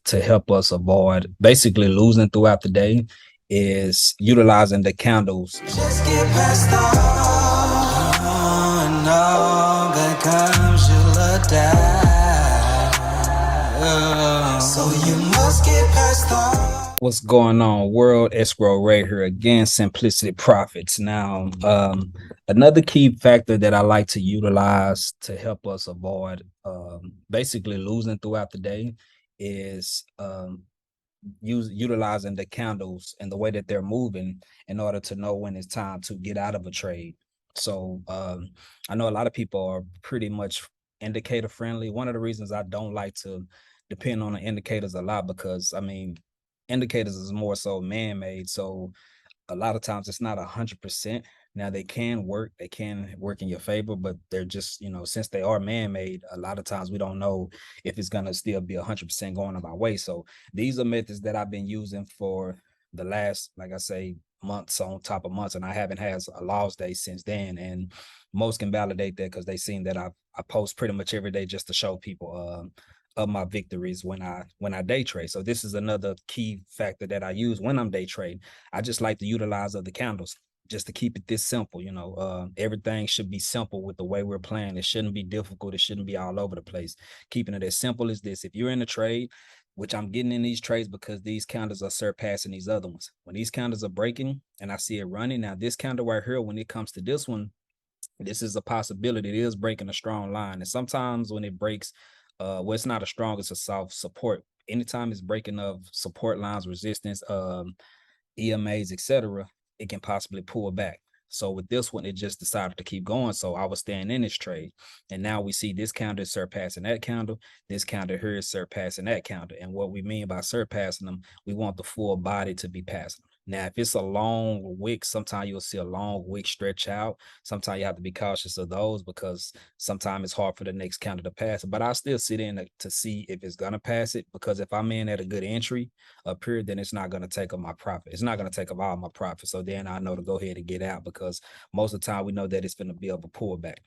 to help us avoid basically losing throughout the day is utilizing the candles. Just get past all that comes, you'll die. So you must get past all. What's going on, world? Escrow right here again, Simplicity Profits. Now, another key factor that I like to utilize to help us avoid basically losing throughout the day is utilizing the candles and the way that they're moving in order to know when it's time to get out of a trade. So I know a lot of people are pretty much indicator friendly. One of the reasons I don't like to depend on the indicators a lot, because I mean, indicators is more so man-made. So a lot of times it's not 100%. Now they can work in your favor, but they're just, since they are man-made, a lot of times we don't know if it's gonna still be 100% going on my way. So these are methods that I've been using for the last, like I say, months on top of months, and I haven't had a loss day since then. And most can validate that because they seen that I post pretty much every day just to show people of my victories when I day trade. So this is another key factor that I use when I'm day trading. I just like to utilize other candles just to keep it this simple. Everything should be simple with the way we're playing. It shouldn't be difficult. It shouldn't be all over the place. Keeping it as simple as this. If you're in a trade, which I'm getting in these trades because these candles are surpassing these other ones. When these candles are breaking and I see it running, now this candle right here, when it comes to this one, this is a possibility. It is breaking a strong line. And sometimes when it breaks, well, it's not a strong, it's a soft support. Anytime it's breaking of support lines, resistance, EMAs, etc., it can possibly pull back. So with this one, it just decided to keep going. So I was staying in this trade. And now we see this candle is surpassing that candle. This candle here is surpassing that candle. And what we mean by surpassing them, we want the full body to be passing them. Now, if it's a long wick, sometimes you'll see a long wick stretch out. Sometimes you have to be cautious of those because sometimes it's hard for the next candle to pass it. But I'll still sit in to see if it's going to pass it, because if I'm in at a good entry up here, then it's not going to take up my profit. It's not going to take up all my profit. So then I know to go ahead and get out, because most of the time we know that it's going to be of a pullback.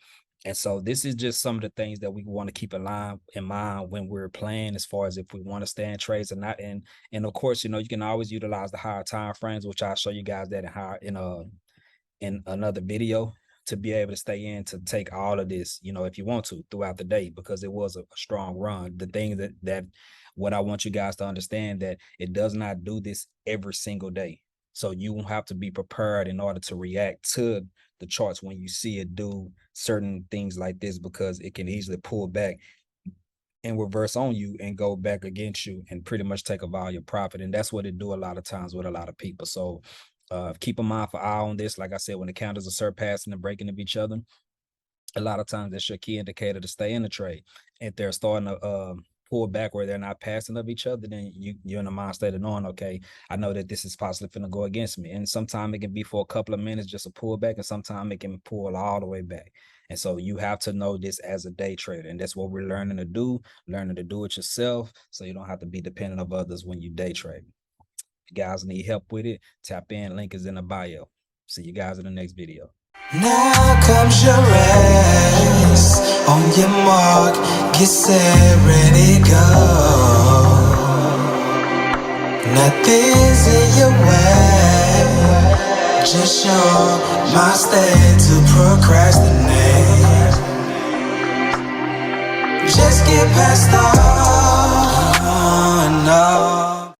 And so this is just some of the things that we want to keep in mind when we're playing, as far as if we want to stay in trades or not. And of course, you can always utilize the higher time frames, which I'll show you guys that in another video, to be able to stay in to take all of this, if you want to, throughout the day, because it was a strong run. The thing that what I want you guys to understand, that it does not do this every single day. So you won't have to be prepared in order to react to the charts when you see it do certain things like this, because it can easily pull back and reverse on you and go back against you and pretty much take of all your profit. And that's what it do a lot of times with a lot of people. So keep a mindful eye on this. Like I said, when the candles are surpassing and breaking of each other, a lot of times that's your key indicator to stay in the trade. If they're starting to pull back where they're not passing of each other, then you're in a mind state of knowing, okay, I know that this is possibly going to go against me. And sometimes it can be for a couple of minutes, just a pullback, and sometimes it can pull all the way back. And so you have to know this as a day trader. And that's what we're learning to do it yourself, so you don't have to be dependent on others when you day trade. If you guys need help with it, tap in. Link is in the bio. See you guys in the next video. Now comes your race. On your mark, get set, ready, go. Nothing's in your way. Just your mind state to procrastinate. Just get past all